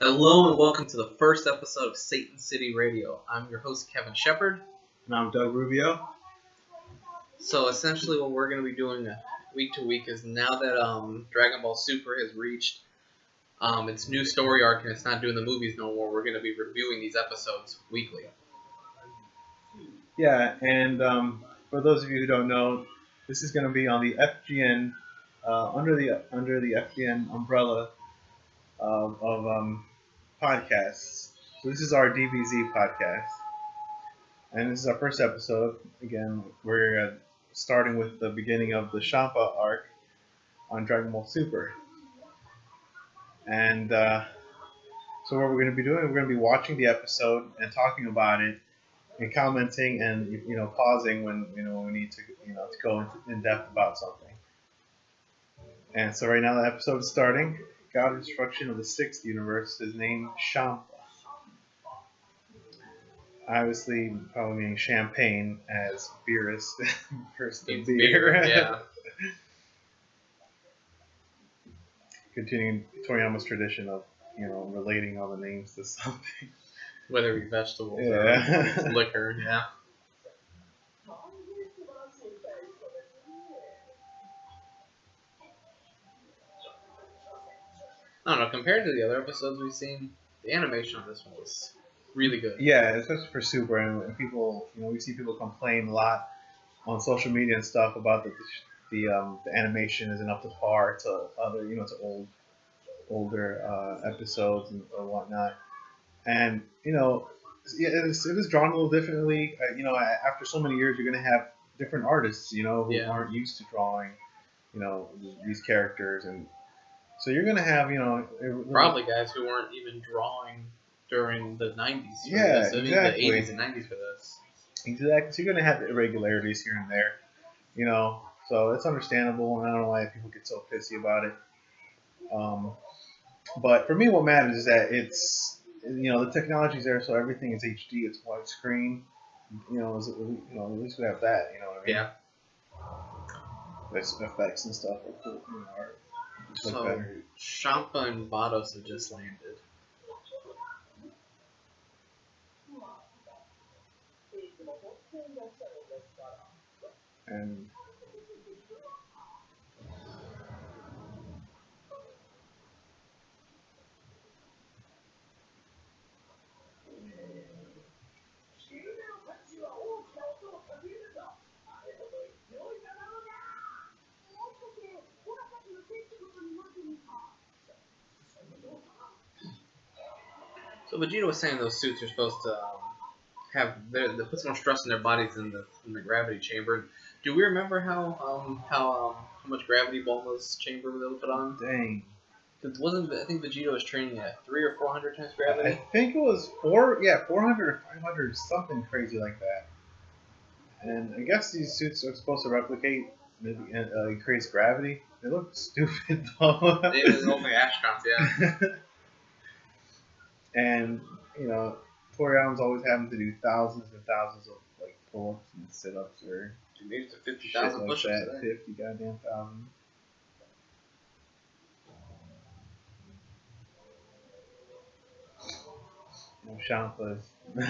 Hello and welcome to the first episode of Satan City Radio. I'm your host Kevin Shepard. And I'm Doug Rubio. So essentially what we're going to be doing week to week is now that Dragonball Super has reached its new story arc and it's not doing the movies no more, we're going to be reviewing these episodes weekly. Yeah, and for those of you who don't know, this is going to be on the FGN, under the FGN umbrella of podcasts. So this is our DBZ podcast, and this is our first episode. Again, we're starting with the beginning of the Champa arc on Dragon Ball Super. And so what we're going to be doing, we're going to be watching the episode and talking about it, and commenting and pausing when we need to to go in depth about something. And so right now the episode is starting. God of Destruction of the Sixth Universe is named Champa. Obviously, probably meaning champagne as beerus versus the beer. Yeah. Continuing Toriyama's tradition of relating all the names to something. Whether it be vegetables or liquor, yeah. I don't know, compared to the other episodes we've seen, the animation on this one was really good. Yeah, especially for Super, and people, we see people complain a lot on social media and stuff about the animation isn't up to par to other, to older episodes or whatnot. And it is drawn a little differently. After so many years, you're gonna have different artists, who aren't used to drawing, these characters, and so you're gonna have, probably guys who weren't even drawing during the 90s. Yeah, exactly. The 80s and 90s for this. Exactly. So you're gonna have irregularities here and there, So it's understandable, and I don't know why people get so pissy about it. But for me, what matters is that it's the technology's there, so everything is HD. It's widescreen. At least we have that. You know what I mean? Yeah. There's effects and stuff are cool. So Champa and Vados have just landed. And So Vegeta was saying those suits are supposed to they put so much stress in their bodies in the gravity chamber. Do we remember how much gravity Bulma's chamber was able to put on? Dang. I think Vegeta was training at 300 or 400 times gravity? I think it was 400 or 500, something crazy like that. And I guess these suits are supposed to replicate, maybe increase gravity. They look stupid though. They look like astronauts, yeah. And Toriyama's always having to do thousands and thousands of pull-ups and sit-ups or maybe to 50,000 push-ups. 50 goddamn thousand. Champa's I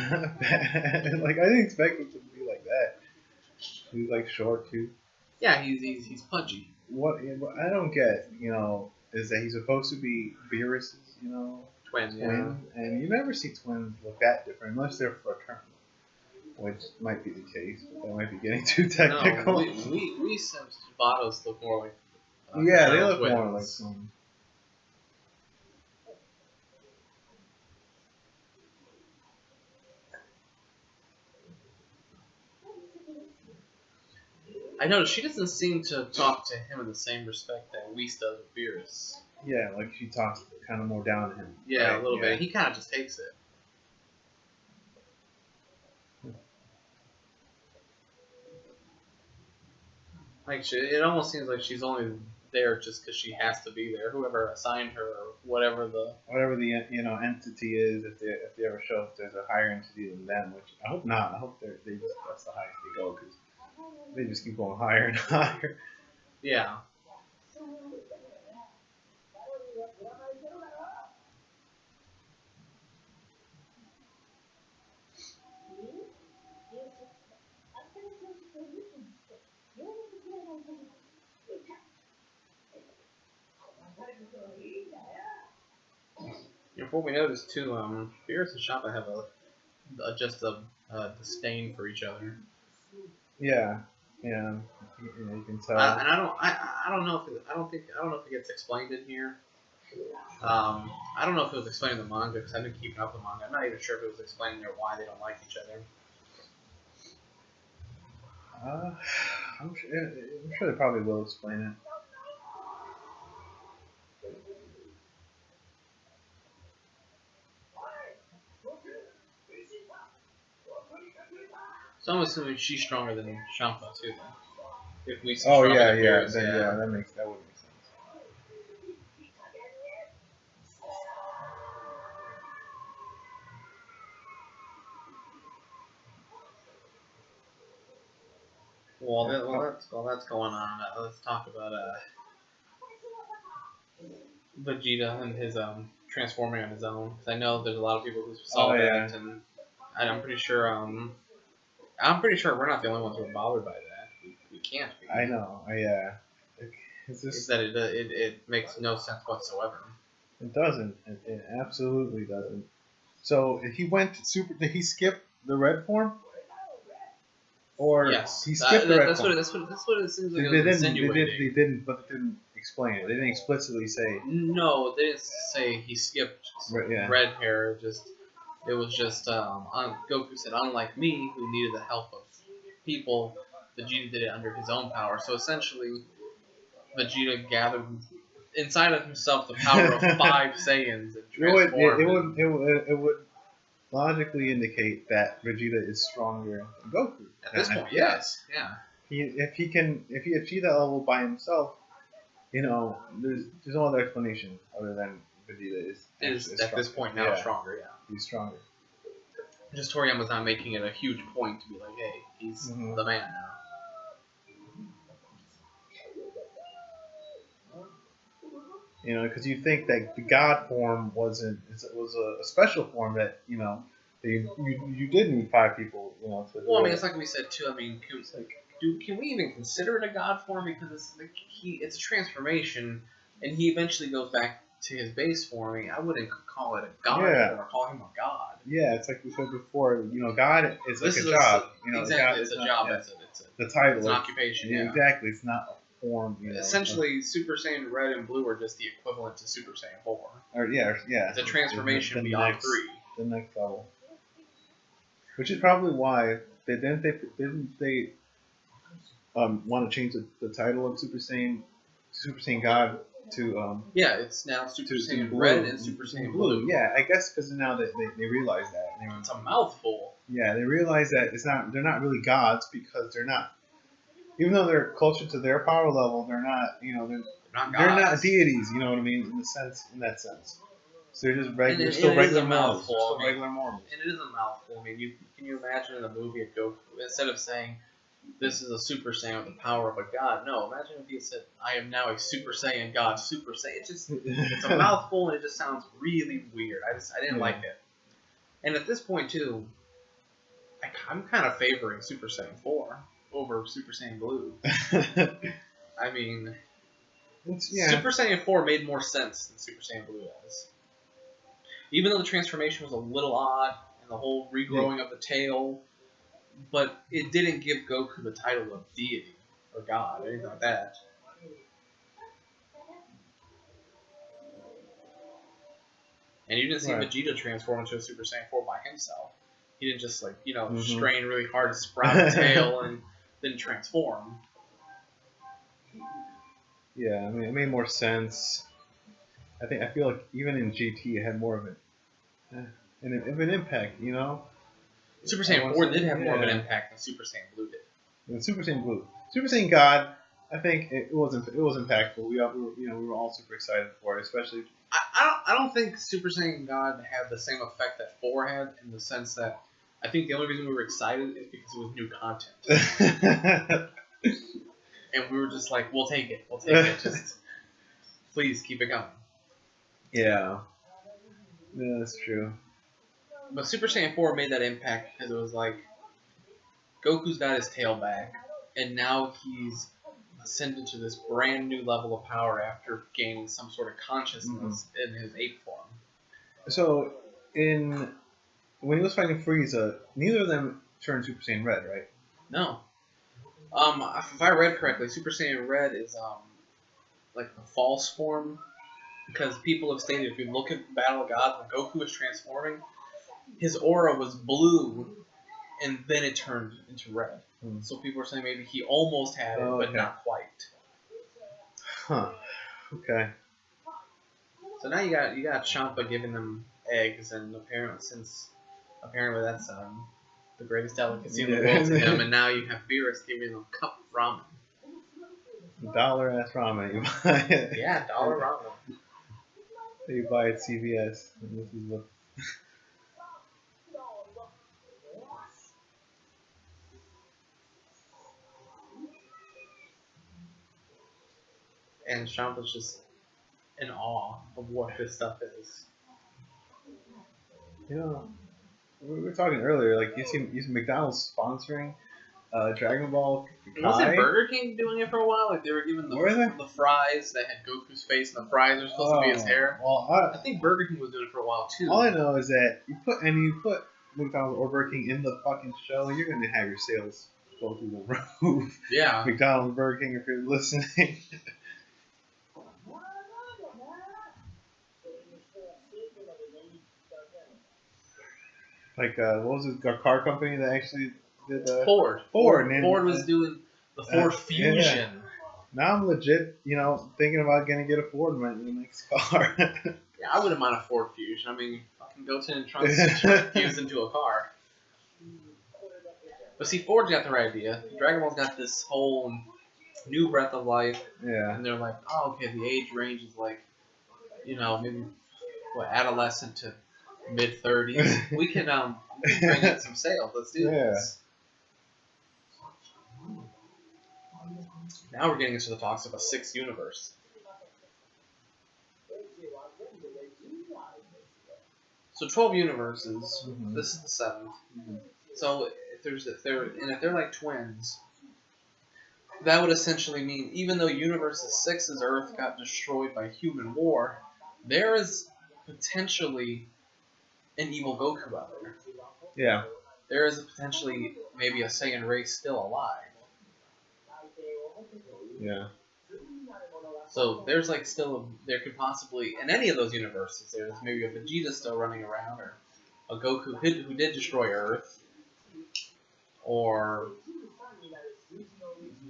didn't expect him to be like that. He's short too. Yeah, he's pudgy. What I don't get, is that he's supposed to be Beerus', Twins, yeah. And you never see twins look that different unless they're fraternal, which might be the case, but that might be getting too technical. No, we said Vados look more like they look twins. more like twins. I noticed she doesn't seem to talk to him in the same respect that Whis does with Beerus. Yeah, she talks kind of more down to him. Yeah, right? a little bit. He kind of just takes it. It almost seems like she's only there just because she has to be there. Whoever assigned her, or whatever the entity is, if they ever show if there's a higher entity than them, which I hope not. I hope that's the highest they go, because they just keep going higher and higher. Yeah. And what we noticed too, Beerus and Champa have just a disdain for each other. Yeah, yeah, you can tell. And I don't know if I don't know if it gets explained in here. I don't know if it was explained in the manga because I've been keeping up with the manga. I'm not even sure if it was explained there why they don't like each other. I'm sure they probably will explain it. So I'm assuming she's stronger than Champa too. Then, if we see Oh stronger yeah, than yeah, Beerus, then, yeah. that would make sense. While that's going on, let's talk about Vegeta and his transforming on his own. Because I know there's a lot of people who saw that, and I'm pretty sure we're not the only ones who are bothered by that. We can't be. I know. Yeah. It's that it makes no sense whatsoever. It doesn't. It absolutely doesn't. So he went to Super. Did he skip the red form? Or yes, he skipped the red form. That's what it seems like. They didn't, but they didn't explain it. They didn't explicitly say. No, they didn't say he skipped red hair. It was just Goku said, unlike me, who needed the help of people, Vegeta did it under his own power. So essentially, Vegeta gathered inside of himself the power of 5 Saiyans and transformed. It would logically indicate that Vegeta is stronger than Goku. At this point, yes. Yeah. If he achieved that level by himself, there's no other explanation other than Vegeta is at this point now stronger. Yeah. He's stronger. Just Toriyama's not making it a huge point to be like, hey, he's the man now. Because you think that the God form was a special form that you did need 5 people Well, I mean, it's like we said too. I mean, can we even consider it a God form because it's a transformation, and he eventually goes back to his base form. I mean, I wouldn't call it a God form or call him a God. Yeah, it's like we said before. God is like a job. Exactly, it's a job. Yeah, it's the title. It's an occupation. Yeah, exactly. It's not a form. Essentially, Super Saiyan Red and Blue are just the equivalent to Super Saiyan 4. Yeah. It's a transformation beyond 3. The next level. Which is probably why they didn't want to change the title of Super Saiyan God to it's now Super Saiyan Red and Super Saiyan Blue. Yeah, I guess because now they realize that. It's a mouthful. Yeah, they realize that they're not really gods because they're not. Even though they're closer to their power level, they're not. They're not deities. You know what I mean? In that sense. So they're just regular, regular mortals. Regular mortals. And it is a mouthful. I mean, can you imagine in the movie of Goku, instead of saying, this is a Super Saiyan with the power of a god, no, imagine if he had said, I am now a Super Saiyan god, Super Saiyan. It's a mouthful and it just sounds really weird. I didn't like it. And at this point, too, I'm kind of favoring Super Saiyan 4 over Super Saiyan Blue. I mean, Super Saiyan 4 made more sense than Super Saiyan Blue does. Even though the transformation was a little odd, and the whole regrowing of the tail, but it didn't give Goku the title of deity, or god, or anything like that. And you didn't see Vegeta transform into a Super Saiyan 4 by himself. He didn't just, strain really hard to sprout a tail and then transform. Yeah, I mean, it made more sense. I feel like even in GT it had more of an impact, Super Saiyan 4 did have more of an impact than Super Saiyan Blue did. And Super Saiyan Blue, Super Saiyan God, I think it was impactful. We were all super excited for it, especially. I don't think Super Saiyan God had the same effect that 4 had, in the sense that I think the only reason we were excited is because it was new content. And we were just like, we'll take it. We'll take it. Just please keep it going. Yeah, that's true. But Super Saiyan 4 made that impact because it was like Goku's got his tail back, and now he's ascended to this brand new level of power after gaining some sort of consciousness in his ape form. So, when he was fighting Frieza, neither of them turned Super Saiyan Red, right? No. If I read correctly, Super Saiyan Red is like the false form, because people have stated if you look at Battle of Gods when Goku was transforming, his aura was blue, and then it turned into red. So people are saying maybe he almost had it, but not quite. Huh. Okay. So now you got Champa giving them eggs, and apparently that's the greatest delicacy in the world to him, and now you have Beerus giving them cup of ramen. $1 ass ramen. You buy it. Yeah, dollar ramen. You buy it at CVS. And this is what. And Champa's just in awe of what this stuff is. You know, we were talking earlier. Like you see McDonald's sponsoring Dragon Ball. Wasn't Burger King doing it for a while? Like they were giving the fries that had Goku's face, and the fries were supposed to be his hair. Well, I think Burger King was doing it for a while too. All I know is that you put McDonald's or Burger King in the fucking show, you're gonna have your sales go through the roof. Yeah. McDonald's, Burger King, if you're listening. Like, what was it? A car company that actually did Ford. Ford Was doing the Ford Fusion. Yeah. Now I'm legit, thinking about gonna get a Ford in the next car. Yeah, I wouldn't mind a Ford Fusion. I mean, fucking go to the trunk, fuse into a car. But see, Ford's got the right idea. Dragon Ball's got this whole new breath of life. Yeah. And they're like, oh, okay, the age range is like, maybe adolescent to mid-30s. We can bring in some sales. Let's do this. Now we're getting into the talks of a 6th universe. So 12 universes. Mm-hmm. This is the 7th. Mm-hmm. So if they're like twins, that would essentially mean even though Universe 6's Earth got destroyed by human war, there is potentially an evil Goku out there. Yeah. There is potentially maybe a Saiyan race still alive. Yeah. So there's there could possibly, in any of those universes, there's maybe a Vegeta still running around, or a Goku who did destroy Earth, or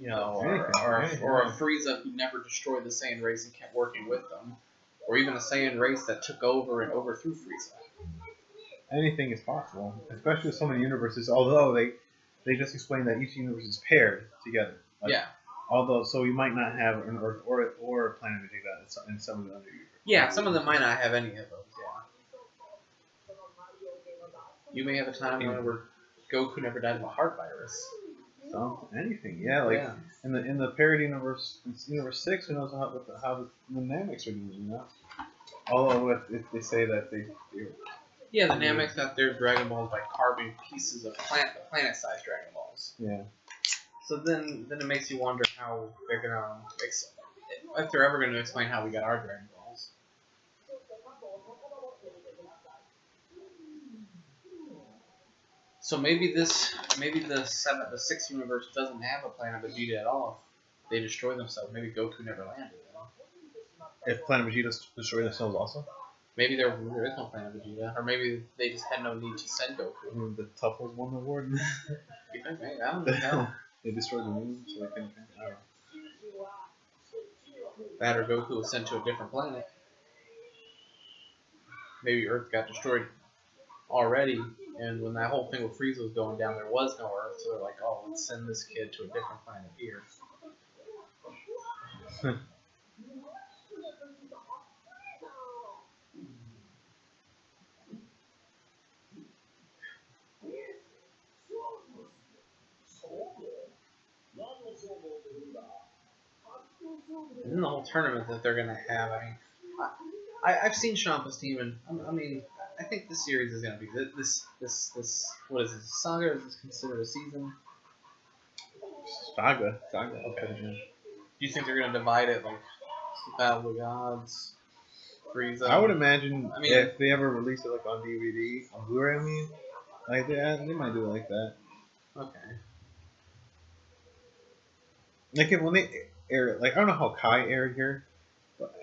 or a Frieza who never destroyed the Saiyan race and kept working with them, or even a Saiyan race that took over and overthrew Frieza. Anything is possible, especially with so many universes. Although they just explained that each universe is paired together. Yeah. Although, so we might not have an Earth or a planet Vegeta in some of the other universes. Yeah, some of them might not have any of those. Yeah. You may have a timeline where Goku never died of a heart virus. So anything, yeah. In the parod universe, in universe 6, who knows how the Namex are doing, Although if they say that they yeah, the Namex got their Dragon Balls by carving pieces of planet-sized Dragon Balls. Yeah. So then it makes you wonder how they're gonna if they're ever gonna explain how we got our Dragon Balls. So maybe the 6th universe doesn't have a planet Vegeta at all. If they destroy themselves, maybe Goku never landed. If Planet Vegeta destroy themselves also? Maybe there is no Planet Vegeta, or maybe they just had no need to send Goku. The Tuffles won the award. Maybe, I don't know. They destroyed the moon, so they couldn't. I don't know. That or Goku was sent to a different planet. Maybe Earth got destroyed already, and when that whole thing with Frieza was going down, there was no Earth, so they're like, oh, let's send this kid to a different planet here. And then the whole tournament that they're gonna have. I mean, I've seen Champa's team, and I mean, I think this series is gonna be this. What is this saga? Is this considered a season? Saga. Okay. Do you think they're gonna divide it like Battle of the Gods, Frieza? I would imagine I mean, if they ever release it like on DVD, on Blu-ray, I mean, like they might do it like that. Okay. Like when they air it, like I don't know how Kai aired here, but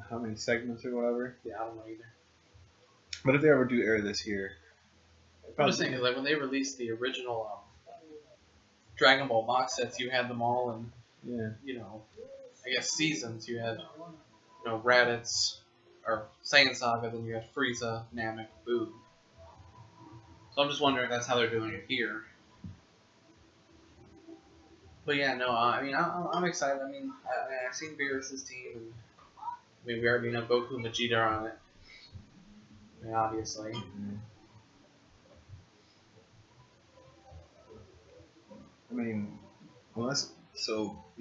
how many segments or whatever. Yeah, I don't know either. But if they ever do air this year, I'm just thinking like when they released the original Dragon Ball box sets, you had them all in I guess seasons. You had Raditz or Saiyan Saga, then you had Frieza, Namek, Boo. So I'm just wondering if that's how they're doing it here. But yeah, no, I mean, I'm excited. I mean, I've seen Beerus' team, and I mean, we already know Goku and Vegeta are on it. I mean, obviously. I mean, unless we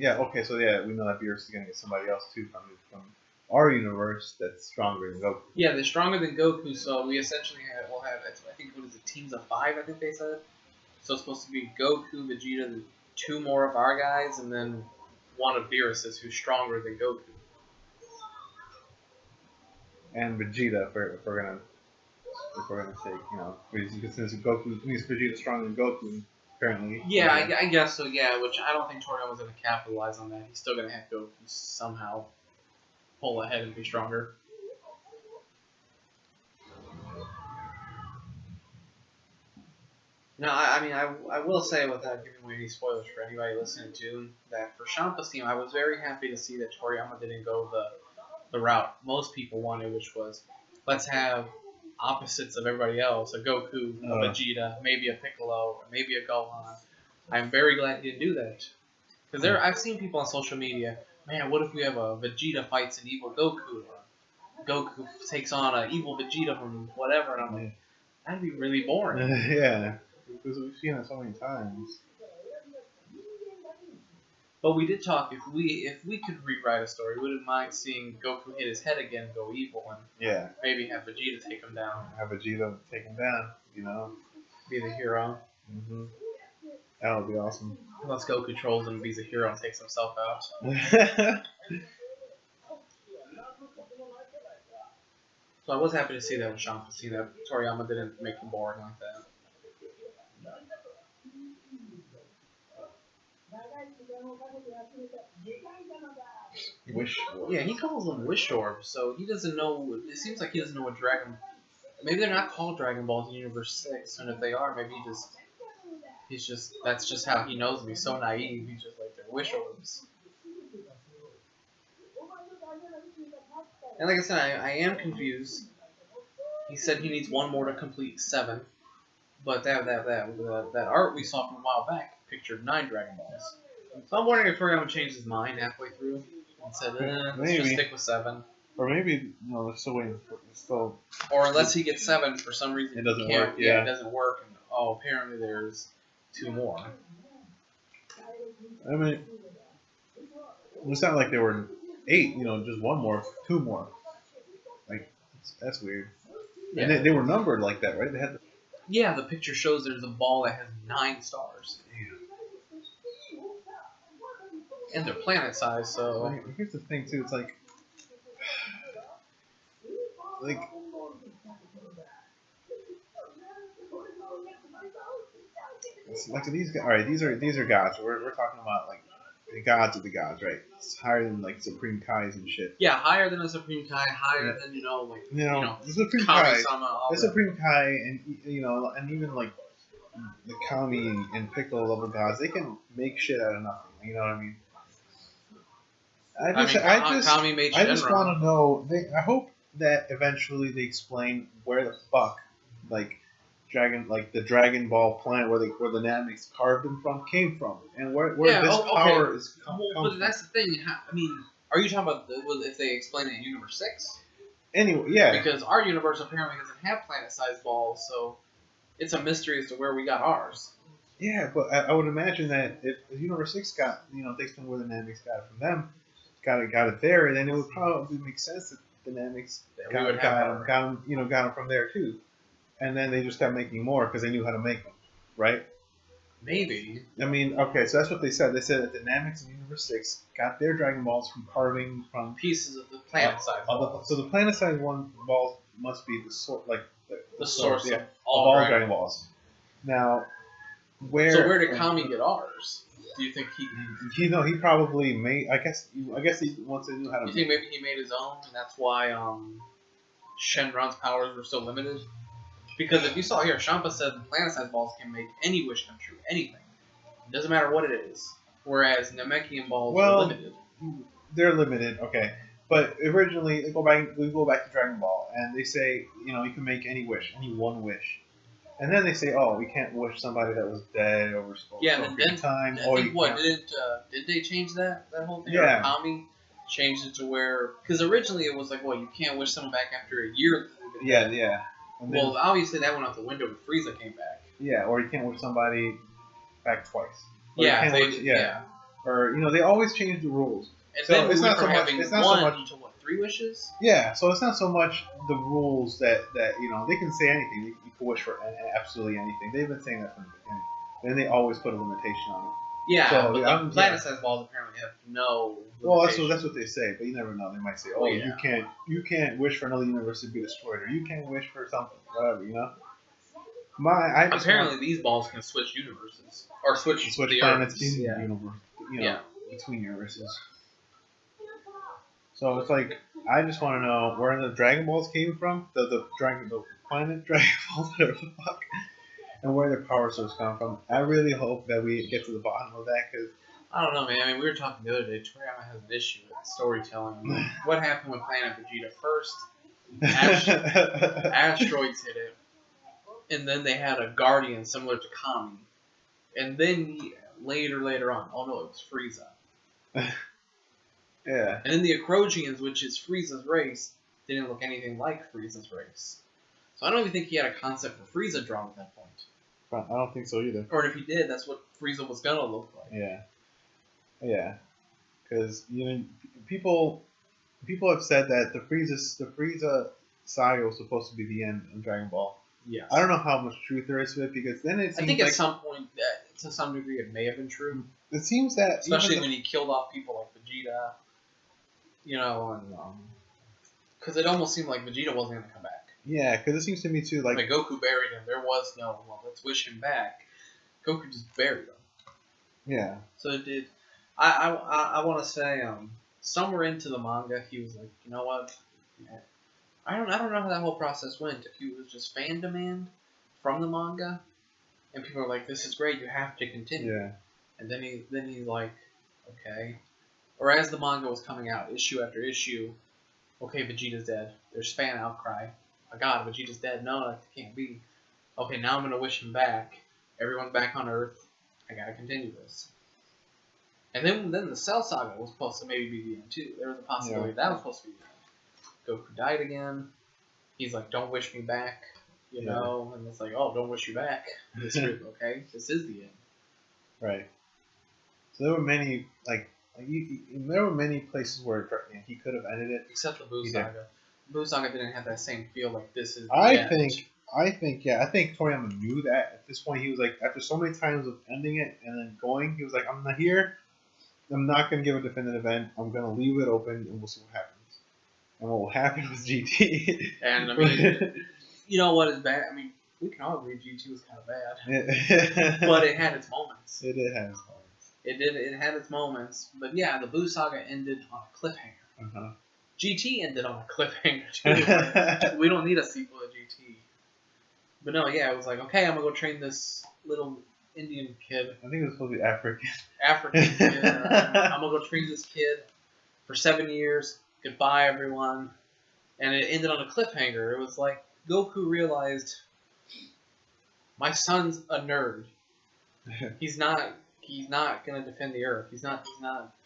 know that Beerus is gonna get somebody else too from our universe that's stronger than Goku. Yeah, they're stronger than Goku, so we essentially will have I think what is it, teams of 5? I think they said. So it's supposed to be Goku, Vegeta, 2 more of our guys, and then 1 of Beerus's who's stronger than Goku. And Vegeta, if we're gonna take, because since Vegeta's stronger than Goku, apparently. Yeah, I guess so. Yeah, which I don't think Toriyama's gonna capitalize on that. He's still gonna have Goku somehow pull ahead and be stronger. No, I mean, I will say without giving away any spoilers for anybody listening to that for Champa's team, I was very happy to see that Toriyama didn't go the route most people wanted, which was let's have opposites of everybody else, a Goku, a Vegeta, maybe a Piccolo, or maybe a Gohan. I'm very glad he didn't do that. Because I've seen people on social media, man, what if we have a Vegeta fights an evil Goku, or Goku takes on an evil Vegeta from whatever, and I'm like, that'd be really boring. Yeah, because we've seen it so many times. But we did talk, if we could rewrite a story, we wouldn't mind seeing Goku hit his head again and go evil, and maybe have Vegeta take him down. Have Vegeta take him down, Be the hero. Mm-hmm. That would be awesome. Unless Goku trolls him and be the hero and takes himself out. So I was happy to see that with Champa, see that Toriyama didn't make him boring like that. Wish Orb. Yeah, he calls them Wish Orbs, so he doesn't know. It seems like he doesn't know what Maybe they're not called Dragon Balls Universe 6, and if they are, maybe that's just how he knows them. He's so naive. He's just like, they're Wish Orbs. And like I said, I am confused. He said he needs 1 more to complete 7, but that art we saw from a while back pictured 9 Dragon Balls. So I'm wondering if Toriyama changed his mind halfway through and said, let's just stick with 7. Or maybe they're still waiting for Or unless he gets 7 for some reason, it doesn't work. Yeah, it doesn't work. And apparently there's 2 more. I mean, it's not like there were 8. Just 1 more, 2 more. Like that's weird. Yeah. And they were numbered like that, right? They had. Yeah, the picture shows there's a ball that has 9 stars. And they're planet size, so. Here's the thing too. It's like these guys. All right, these are gods. We're talking about like the gods of the gods, right? It's higher than like Supreme Kais and shit. Yeah, higher than a Supreme Kai, higher than the Supreme Kai, the Supreme Kai, and and even like the Kami and Piccolo level gods, they can make shit out of nothing. You know what I mean? I just want to know. I hope that eventually they explain where the fuck, like the Dragon Ball planet where the Namex carved them from came from, and where this power is come but that's the thing. I mean, are you talking about if they explain it in Universe 6? Anyway, yeah. Because our universe apparently doesn't have planet-sized balls, so it's a mystery as to where we got ours. Yeah, but I would imagine that if Universe 6 got, they explain where the Namex got it from them, got it there, and then it would probably make sense that Dynamics got him from there too. And then they just kept making more because they knew how to make them, right? Maybe. I mean, okay, so that's what they said. They said that Dynamics and Universe 6 got their Dragon Balls from carving from pieces of the planet-sized balls. So the planet-sized balls must be the source source of of all Dragon Balls. Now, where did Kami get ours? Do you think he probably made? I guess he once they knew how to. You think maybe he made his own, and that's why Shenron's powers were so limited? Because if you saw here, Champa said the planet-sized balls can make any wish come true, anything. It doesn't matter what it is. Whereas Namekian balls are limited. They're limited, okay. But originally, we go back to Dragon Ball, and they say, you can make any wish, any one wish. And then they say, we can't wish somebody that was dead over time. Did they change that whole thing? Yeah. Or Kami changed it to where, because originally it was like, you can't wish someone back after a year. Yeah. And then, obviously that went out the window when Frieza came back. Yeah, or you can't wish somebody back twice. Or Or they always change the rules. And so then it's not so much. It's not so much to 3 wishes. Yeah, so it's not so much the rules that they can say anything. You can wish for absolutely anything. They've been saying that from the beginning. And they always put a limitation on it. Yeah, so, but the planet-sized balls apparently have no limitation. Well, that's what they say, but you never know. They might say, you can't wish for another universe to be destroyed, or you can't wish for something, whatever, Apparently, these balls can switch universes or switch planets in the universe, between universes. So it's like I just want to know where the Dragon Balls came from, the planet Dragon Balls, whatever the fuck. And where their power source come from. I really hope that we get to the bottom of that, because I don't know, man. I mean, we were talking the other day. Toriyama has an issue with storytelling. What happened with Planet Vegeta? First, asteroids hit it, and then they had a guardian similar to Kami, and then later on, oh no, it was Frieza. Yeah. And then the Acrogians, which is Frieza's race, didn't look anything like Frieza's race. So I don't even think he had a concept for Frieza drawn at that point. I don't think so either. Or if he did, that's what Frieza was gonna look like. Yeah. Because people have said that the Frieza saga was supposed to be the end of Dragon Ball. Yeah. I don't know how much truth there is to it, because then it seems I think at some point, to some degree, it may have been true. It seems that especially when he killed off people like Vegeta, and because it almost seemed like Vegeta wasn't gonna come back. Yeah, because it seems to me too like Goku buried him. There was no, let's wish him back. Goku just buried him. Yeah. So it did. I want to say somewhere into the manga he was like, you know what? I don't know how that whole process went. If it was just fan demand from the manga, and people are like, this is great, you have to continue. Yeah. And then he's like, okay. Or as the manga was coming out, issue after issue, okay, Vegeta's dead. There's fan outcry. Oh God, Vegeta's dead. No, that can't be. Okay, now I'm going to wish him back. Everyone's back on Earth. I got to continue this. And then the Cell Saga was supposed to maybe be the end too. There was a possibility that was supposed to be the end. Goku died again. He's like, don't wish me back. And it's like, oh, don't wish you back. Okay, this is the end. Right. So there were many, there were many places where he could have ended it. Except the Buu Saga. Buu Saga didn't have that same feel like this is the end. I think Toriyama knew that. At this point, he was like, after so many times of ending it and then going, he was like, I'm not here. I'm not going to give a definitive end. I'm going to leave it open and we'll see what happens. And what will happen with GT. And I mean, you know what is bad? I mean, we can all agree GT was kind of bad. But it had its moments. It did have its moments. It had its moments. But yeah, the Buu Saga ended on a cliffhanger. Uh-huh. GT ended on a cliffhanger too. We don't need a sequel to GT. But no, yeah, it was like, okay, I'm going to go train this little Indian kid. I think it was supposed to be African. African kid. I'm going to go train this kid for 7 years. Goodbye, everyone. And it ended on a cliffhanger. It was like Goku realized, my son's a nerd. He's not going to defend the Earth. He's not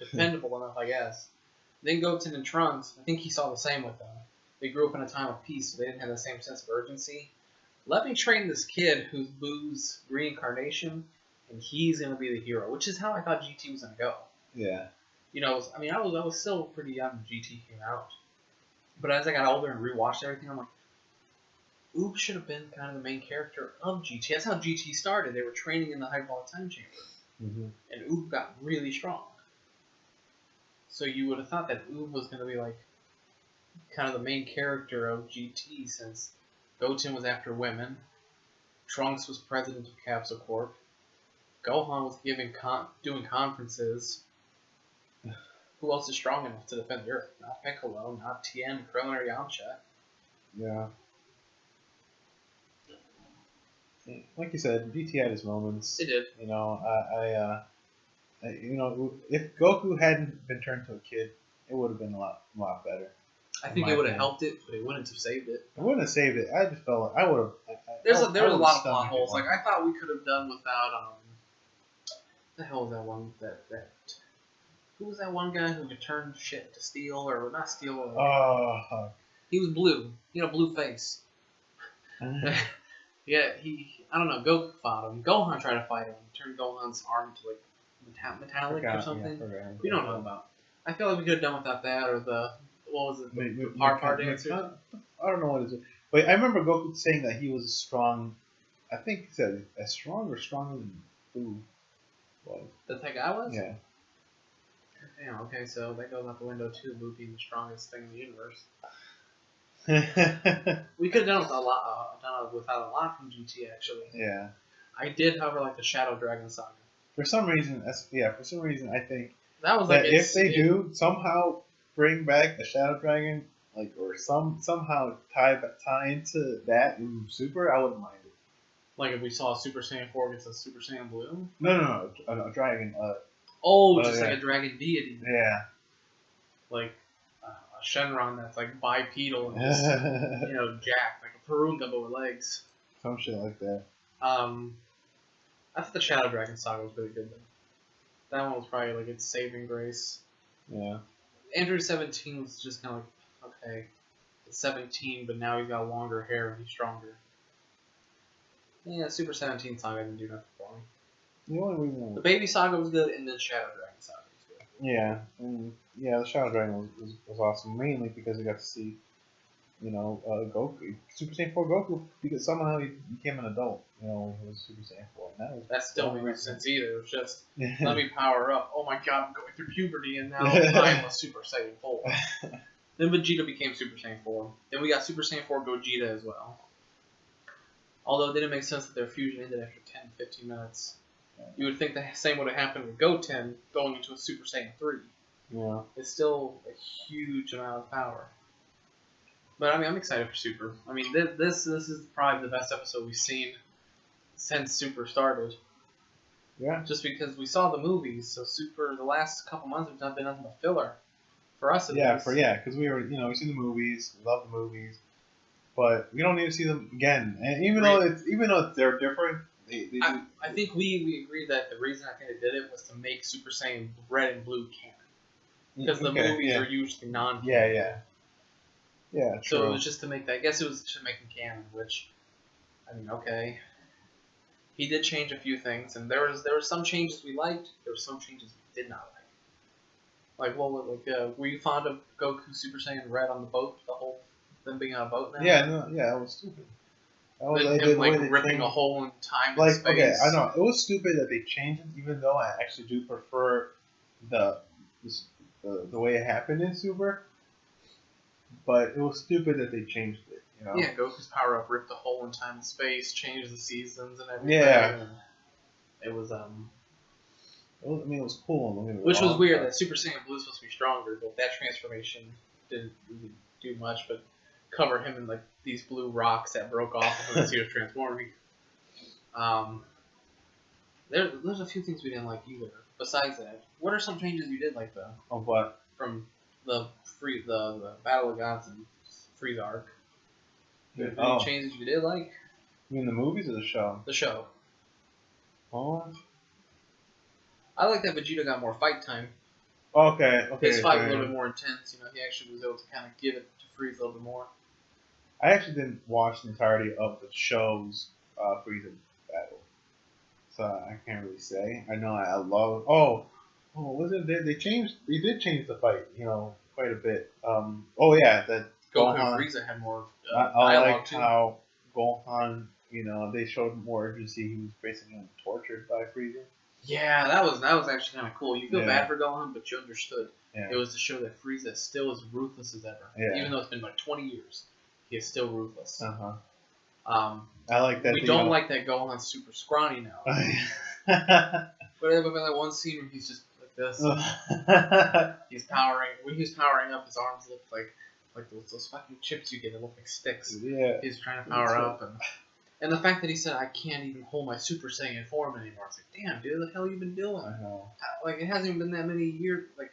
defendable enough, I guess. Then Goten and Trunks, I think he saw the same with them. They grew up in a time of peace, so they didn't have the same sense of urgency. Let me train this kid who's Buu's reincarnation, and he's going to be the hero, which is how I thought GT was going to go. Yeah. I was still pretty young when GT came out, but as I got older and rewatched everything, I'm like, Oob should have been kind of the main character of GT. That's how GT started. They were training in the hyperbolic time chamber, and Oob got really strong. So you would have thought that Oob was going to be like kind of the main character of GT, since Goten was after women, Trunks was president of Capsule Corp, Gohan was doing conferences. Who else is strong enough to defend Europe? Not Piccolo, not Tien, Krillin, or Yamcha. Yeah. Like you said, GT had his moments. It did. If Goku hadn't been turned to a kid, it would have been a lot better. I think it would have helped it, but it wouldn't have saved it. It wouldn't have saved it. I just felt like I would have. There was a lot of plot holes. Like, I thought we could have done without what the hell was that one who was that one guy who could turn shit to steel, or not steel? He was blue. Blue face. Yeah, I don't know. Goku fought him. Gohan tried to fight him. Turned Gohan's arm to like metallic or something. We don't know about. I feel like we could have done without that, or what was it? The part dancer. I don't know what it is. But I remember Goku saying that he was strong. I think he said as strong or stronger than Boo was. That guy was? Yeah. Damn, okay, so that goes out the window too, Boo being the strongest thing in the universe. We could have done without a lot from GT, actually. Yeah. I did, however, like the Shadow Dragon saga. For some reason, I think that was that if they do somehow bring back the Shadow Dragon, like, or somehow tie into that in Super, I wouldn't mind it. Like if we saw Super Saiyan 4 against a Super Saiyan Blue? No, a dragon. Just like a dragon deity. Yeah. Like a Shenron that's like bipedal and just, jacked, like a Purunga but with legs. Some shit like that. I thought the Shadow Dragon saga was really good though. That one was probably like its saving grace. Yeah. Android 17 was just kind of like, okay, it's 17, but now he's got longer hair and he's stronger. Yeah, Super 17 saga didn't do nothing for me. The Baby saga was good, and then Shadow Dragon saga was good. Yeah, the Shadow Dragon was awesome, mainly because we got to see, Goku, Super Saiyan 4 Goku, because somehow he became an adult, when he was Super Saiyan 4. And that still didn't make sense either. It was just, let me power up. Oh my god, I'm going through puberty, and now I'm a Super Saiyan 4. Then Vegeta became Super Saiyan 4. Then we got Super Saiyan 4 Gogeta as well. Although it didn't make sense that their fusion ended after 10-15 minutes. You would think the same would have happened with Goten going into a Super Saiyan 3. Yeah. It's still a huge amount of power. But, I'm excited for Super. This is probably the best episode we've seen since Super started. Yeah. Just because we saw the movies, so Super, the last couple months have not been nothing but filler. For us, at least. Because we were, we've seen the movies, we love the movies, but we don't need to see them again. And even though they're different, I think we agreed that the reason I think they did it was to make Super Saiyan Red and Blue canon, because the movies are usually non-canon. Yeah. True. So it was just to make that. I guess it was to make them canon, which, okay. He did change a few things, and there were some changes we liked. There were some changes we did not like. Were you fond of Goku Super Saiyan Red on the boat? Them being on a boat now? Yeah, that was stupid. Him ripping a hole in time and space. Okay, I know. It was stupid that they changed it, even though I actually do prefer the way it happened in Super. But it was stupid that they changed it, Yeah, Goku's power-up ripped a hole in time and space, changed the seasons and everything. Yeah. And it was, it was cool. Which was weird that Super Saiyan Blue was supposed to be stronger, but that transformation didn't really do much, but covered him in like these blue rocks that broke off as he was transforming. There's a few things we didn't like either. Besides that, what are some changes you did like though? Of what? From the Battle of Gods and Frieza arc. Any changes you did like? You mean the movies or the show? The show. Oh. I like that Vegeta got more fight time. Okay. His fight was a little bit more intense. He actually was able to kind of give it to Frieza a little bit more. I actually didn't watch the entirety of the show's Frieza battle, so I can't really say. I know I love. Oh, was it? They changed. They did change the fight. Quite a bit. Oh yeah, that Goku and Gohan. Frieza had more I dialogue liked too. how Gohan. They showed more urgency. He was basically getting tortured by Frieza. Yeah, that was actually kind of cool. You feel Yeah. bad for Gohan, but you understood. Yeah. It was to show that Frieza is still as ruthless as ever. Yeah. Even though it's been like 20 years, he is still ruthless. I like that. We don't like that Gohan's super scrawny now. But there would be like one scene where he's just like this. He's powering. When he was powering up, his arms looked like those fucking chips you get that look like sticks. Yeah. He's trying to power up, and the fact that he said, "I can't even hold my Super Saiyan form anymore." It's like, damn, dude, what the hell you been doing? I know. Like, it hasn't even been that many years. Like,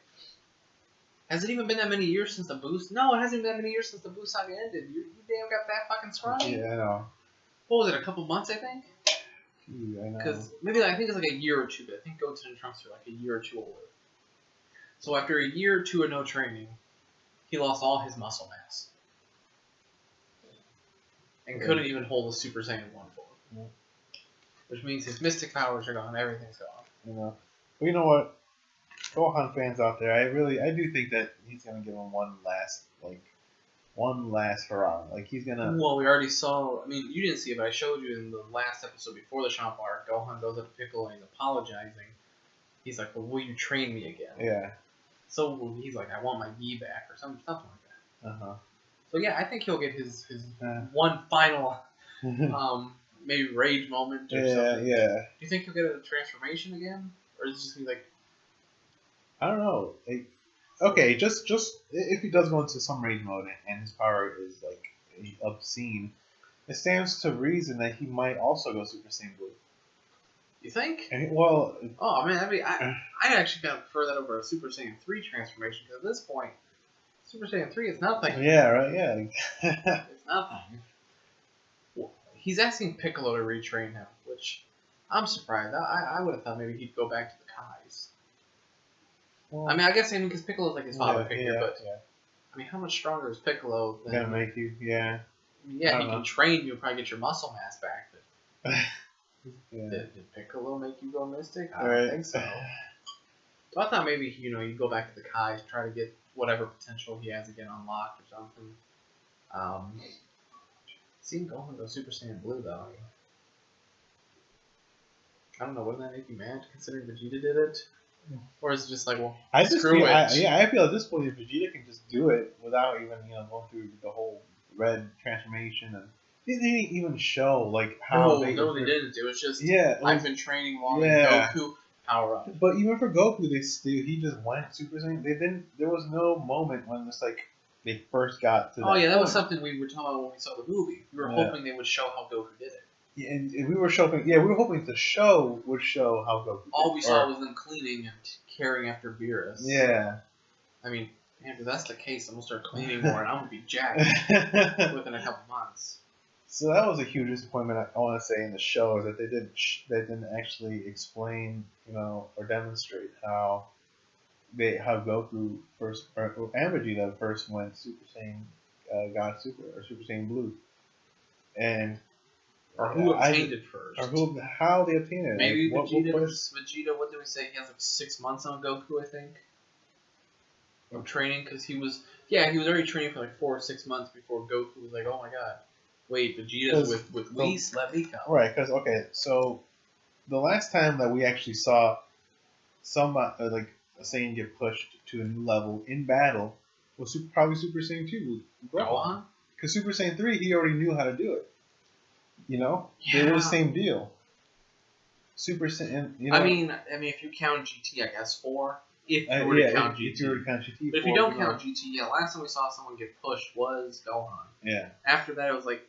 has it even been that many years since the boost? No, it hasn't even been that many years since the boost saga ended. You damn got that fucking scrawny. Yeah, I know. What was it? A couple months, I think. Gee, I know. Because maybe I think it's like a year or two, but I think Goten and Trunks are like a year or two older. So after a year or two of no training, he lost all his muscle mass. And couldn't even hold a Super Saiyan 1 form. Yeah. Which means his mystic powers are gone, everything's gone. Well, you know what? Gohan fans out there, I do think that he's gonna give him one last hurrah. Like he's gonna. Well, we already saw. I mean, you didn't see it, but I showed you in the last episode before the Champa arc. Gohan goes up to Piccolo and he's apologizing. He's like, "Well, will you train me again?" Yeah. So he's like, "I want my gi back," or something like that. Uh So yeah, I think he'll get his one final maybe rage moment or something. Yeah. Do you think he'll get a transformation again, or is it just gonna be like? I don't know. Like, okay, just if he does go into some rage mode and his power is like obscene, it stands to reason that he might also go Super Saiyan Blue. You think? Well. Oh man, I actually gotta prefer that over a Super Saiyan 3 transformation because at this point, Super Saiyan 3 is nothing. Yeah. Right. Yeah. It's nothing. Well, he's asking Piccolo to retrain him, which I'm surprised. I would have thought maybe he'd go back to the Kais. Well, I mean, I guess because Piccolo's like his father figure, but yeah. I mean, how much stronger is Piccolo than? Gonna make you, yeah. I mean, yeah, he can train you and probably get your muscle mass back, but Yeah. did Piccolo make you go Mystic? I Right. don't think so. So I thought maybe you go back to the Kais, try to get whatever potential he has again unlocked or something. Seeing Gohan go Super Saiyan Blue though, I don't know. Wouldn't that make you mad considering Vegeta did it? Or is it just like, well, screw it? I feel at this point if Vegeta can just do it without even going through the whole red transformation and they didn't even show like how they didn't. It was just I've been training long Yeah. Goku power up. But even for Goku, he just went Super Saiyan. There was no moment when it's like they first got to. Oh that yeah, that point. was something we were talking about when we saw the movie. We were hoping they would show how Goku did it. Yeah, and we were hoping the show would show how Goku. All we saw was them cleaning and carrying after Beerus. Yeah. I mean, man, if that's the case, I'm gonna start cleaning more, and I'm gonna be jacked within a couple months. So that was a huge disappointment. I want to say in the show is that they didn't actually explain, or demonstrate how Goku first and Vegeta first went Super Saiyan, got Super or Super Saiyan Blue, and or who obtained it first, or how they obtained it. Maybe like, Vegeta. What did we say? He has like 6 months on Goku, I think, of training because he was already training for like 4 or 6 months before Goku was like, oh my god. Wait, Vegeta's with Whis? Let me come. Right, because, so the last time that we actually saw somebody, like a Saiyan get pushed to a new level in battle was probably Super Saiyan 2 with Gohan. Because Super Saiyan 3, he already knew how to do it. They were the same deal. Super Saiyan, I mean, if you count GT, I guess 4. If you were to count GT. If you were to count GT. But if you don't count GT, last time we saw someone get pushed was Gohan. Yeah. After that, it was like,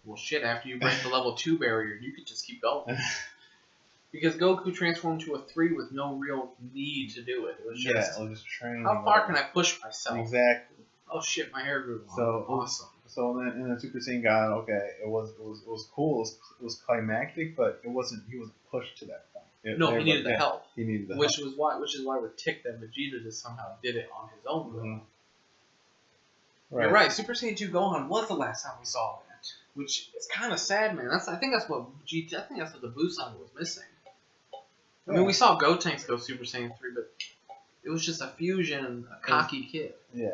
well, shit, after you break the level 2 barrier, you could just keep going. Because Goku transformed to a 3 with no real need to do it. It was just, it was just training. How far can I push myself? Exactly. Oh shit, my hair grew long. So awesome. So in the Super Saiyan God, it was cool. It was climactic, but he wasn't pushed to that point. He needed the help. He needed the help. Which is why we're ticked that Vegeta just somehow did it on his own. Mm-hmm. Right. You're right. Super Saiyan 2 Gohan was the last time we saw that, which is kind of sad, man. I think that's what the Buu saga was missing. I mean, we saw Gotenks go Super Saiyan 3, but It was just a fusion, a cocky kid. Yeah,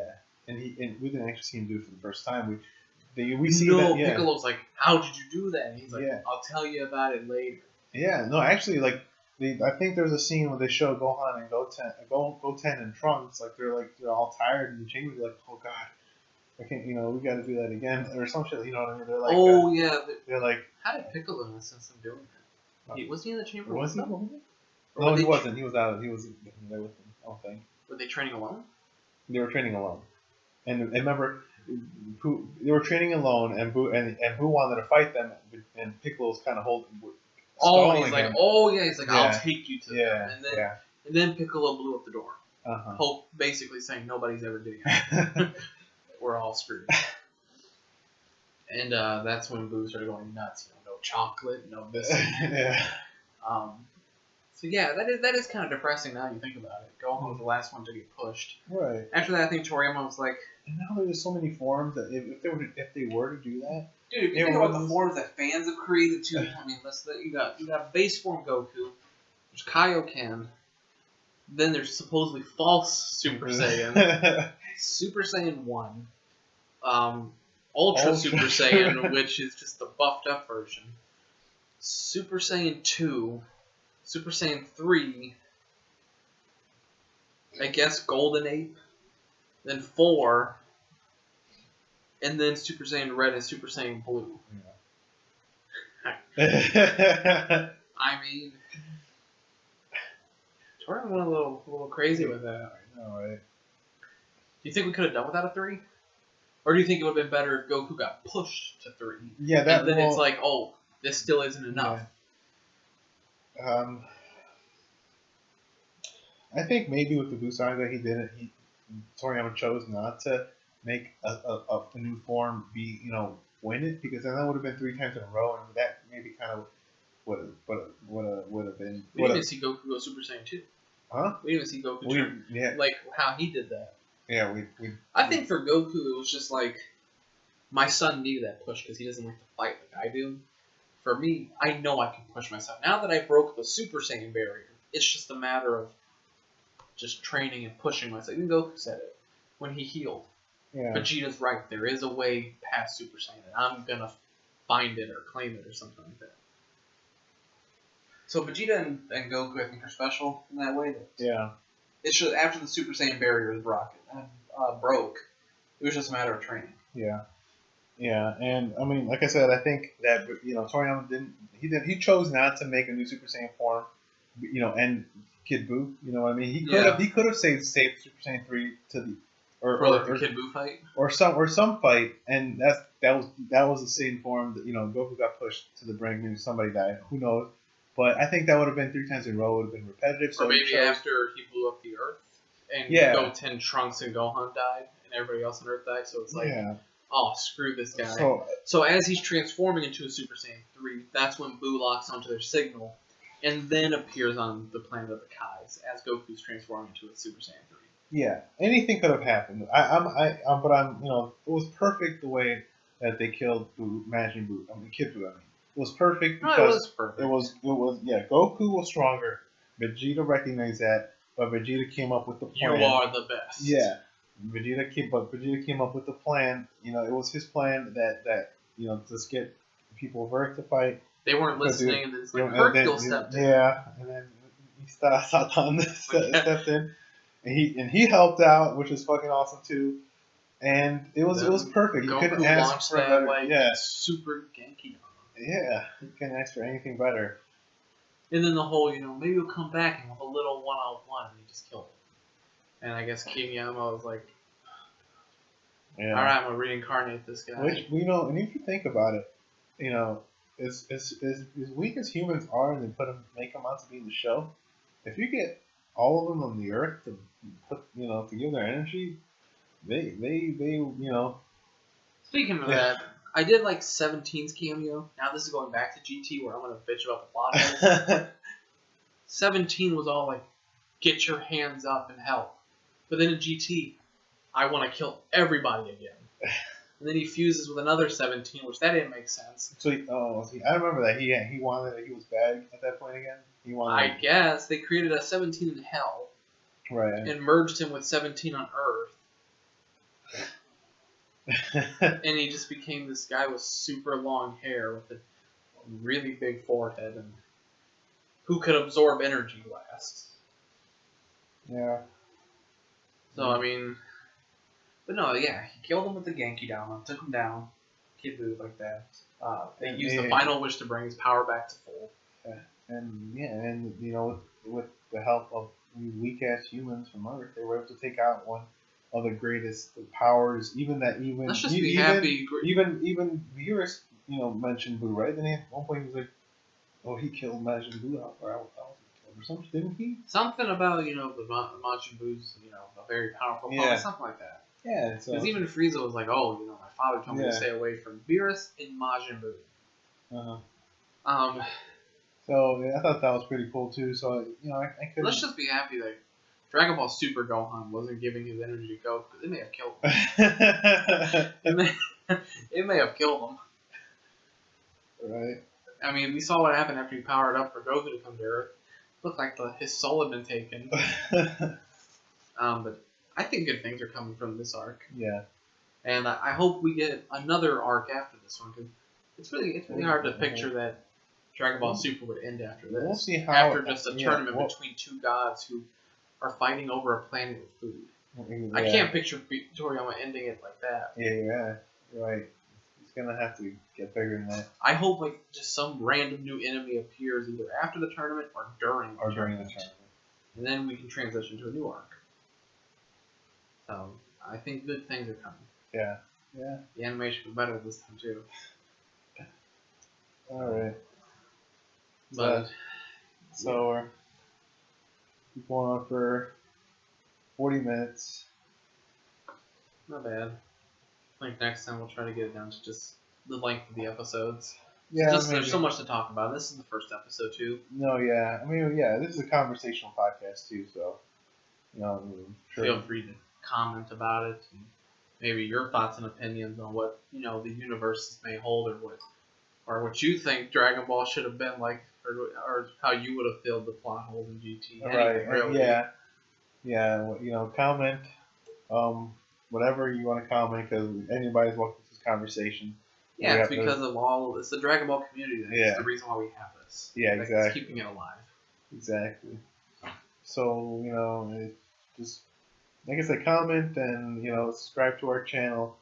and we didn't actually see him do it for the first time. We see no, that. Yeah. Piccolo's like, how did you do that? And he's like, Yeah. I'll tell you about it later. Yeah, no, actually, like I think there's a scene where they show Gohan and Goten and Trunks, like they're all tired in the chamber. They're like, oh god, I can't, we got to do that again or some shit. You know what I mean? They're like, oh yeah. They're like, how did Piccolo know since I'm doing that? Was he in the chamber? Was he? Them? No, he wasn't. He was out. He was there with them. I don't think. Were they training alone? They were training alone, and remember, they were training alone, and Boo wanted to fight them, and Piccolo's kind of holding. Oh, he's like, he's like, Yeah. I'll take you to Yeah, them, and then Piccolo blew up the door. Uh-huh. Basically saying nobody's ever getting out. We're all screwed. And that's when Boo started going nuts. No chocolate, no biscuit. Yeah. So yeah, that is kind of depressing now you think about it. Gohan was the last one to get pushed. Right. After that, I think Toriyama was like, and now there's so many forms that if they were to do that, dude, if you think about the forms that fans have created too, I mean, you got base form Goku, there's Kaioken, then there's supposedly false Super Saiyan, Super Saiyan 1, Ultra Super Saiyan, which is just the buffed up version, Super Saiyan 2, Super Saiyan 3, I guess Golden Ape, then 4, and then Super Saiyan Red and Super Saiyan Blue. Yeah. I mean, Toriyama went a little crazy with that. I know, right? Do you think we could have done without a 3? Or do you think it would have been better if Goku got pushed to 3? Yeah, and then it's like, oh, this still isn't enough. Yeah. I think maybe with the Buu saga he did it. Toriyama chose not to make a new form be win it, because then that would have been 3 times in a row, and that maybe kind of would have been. We didn't even see Goku go Super Saiyan 2. Huh? We didn't even see Goku turn like how he did that. Yeah, I think for Goku it was just like my son needed that push because he doesn't like to fight like I do. For me, I know I can push myself. Now that I broke the Super Saiyan barrier, it's just a matter of just training and pushing myself. Even Goku said it when he healed. Yeah. Vegeta's right. There is a way past Super Saiyan, and I'm gonna find it or claim it or something like that. So Vegeta and Goku, I think, are special in that way. That Yeah. it's just after the Super Saiyan barrier was broke, it was just a matter of training. Yeah. Yeah, and I mean, like I said, I think that Toriyama he chose not to make a new Super Saiyan form, and Kid Buu. You know what I mean? He could have saved Super Saiyan 3 to the or the Kid Buu fight or some fight, and that was the same form that Goku got pushed to the brink, maybe somebody died, who knows? But I think that would have been 3 times in a row. Would have been repetitive. So or maybe after he blew up the Earth and Goten, Trunks, and Gohan died, and everybody else on Earth died. So it's like, oh, screw this guy. So as he's transforming into a Super Saiyan 3, that's when Buu locks onto their signal, and then appears on the planet of the Kais as Goku's transforming into a Super Saiyan 3. Yeah, anything could have happened. It was perfect the way that they killed Buu, Majin Buu. Kid Buu. It was perfect because it was perfect. It was Goku was stronger. Vegeta recognized that, but Vegeta came up with the plan. You are the best. Yeah, Vegeta came up with the plan. It was his plan that to get people of Earth to fight. They weren't listening, and then it's like Hercule stepped in. Yeah, and then Satan stepped in, and he helped out, which was fucking awesome too. And it was perfect. You couldn't ask for better. Super Genki. Yeah, you can't ask for anything better. And then the whole, maybe he'll come back and have a little one-on-one, and he just killed it. And I guess King Yama was like, all right, I'm going to reincarnate this guy. Which, and if you think about it, as weak as humans are and they make them out to be the show, if you get all of them on the Earth to to give their energy, they Speaking of that, I did like 17's cameo. Now this is going back to GT where I'm going to bitch about the plot. 17 was all like, get your hands up and help. But then in GT, I want to kill everybody again. And then he fuses with another 17, which that didn't make sense. So, I remember that he wanted that he was bad at that point again. I guess they created a 17 in hell, Right. and merged him with 17 on Earth. And he just became this guy with super long hair with a really big forehead and who could absorb energy blasts. Yeah. So, I mean, but no, yeah, he killed him with the Genki Dama, took him down, Kid Buu like that. They used the final wish to bring his power back to full. And you know, with the help of weak ass humans from Earth, they were able to take out one of the greatest powers. Let's just be happy. Even Beerus, you know, mentioned Buu, right? Then at one point he was like, "Oh, he killed Majin Buu or something, didn't he?" Something about, you know, the Majin Buu's, you know, a very powerful opponent, something like that. Yeah. So. Because even Frieza was like, "Oh, you know, my father told me to stay away from Beerus and Majin Buu." So yeah, I thought that was pretty cool too. So you know, I could. Let's just be happy that Dragonball Super Gohan wasn't giving his energy to Goku, because it may have killed him. it may have killed him. Right. I mean, we saw what happened after he powered up for Goku to come to Earth. It looked like his soul had been taken. But I think good things are coming from this arc. Yeah. And I hope we get another arc after this one, because it's really hard to picture that Dragon Ball Super would end after this. We'll see how after just a tournament between two gods who are fighting over a planet with food. I can't picture Toriyama ending it like that. Yeah, right. He's gonna have to get bigger than that. I hope like just some random new enemy appears either after the tournament or during the tournament. And then we can transition to a new arc. So I think good things are coming. Yeah. The animation was better this time too. All right. But so we're going on for 40 minutes. Not bad. I think next time we'll try to get it down to just the length of the episodes. Yeah, there's so much to talk about. This is the first episode too. No, yeah. I mean, yeah, this is a conversational podcast too, so you know, feel free to comment about it and maybe your thoughts and opinions on what, you know, the universes may hold or what you think Dragon Ball should have been like, or how you would have filled the plot holes in GT. Right. Really. Yeah. You know, comment. Whatever you want to comment, because anybody's welcome to this conversation. Yeah, it's because of it's the Dragon Ball community. That's the reason why we have this. Yeah, exactly. It's keeping it alive. Exactly. So, you know, just like I said, comment and, you know, subscribe to our channel.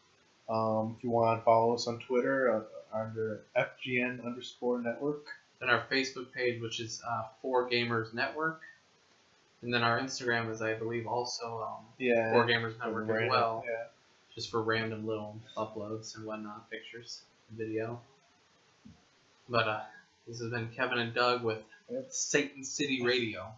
If you want, follow us on Twitter under FGN_network. Then our Facebook page, which is 4Gamers Network. And then our Instagram is, I believe, also 4Gamers Network as well. Yeah. Just for random little uploads and whatnot, pictures, video. But this has been Kevin and Doug with Satan City Radio.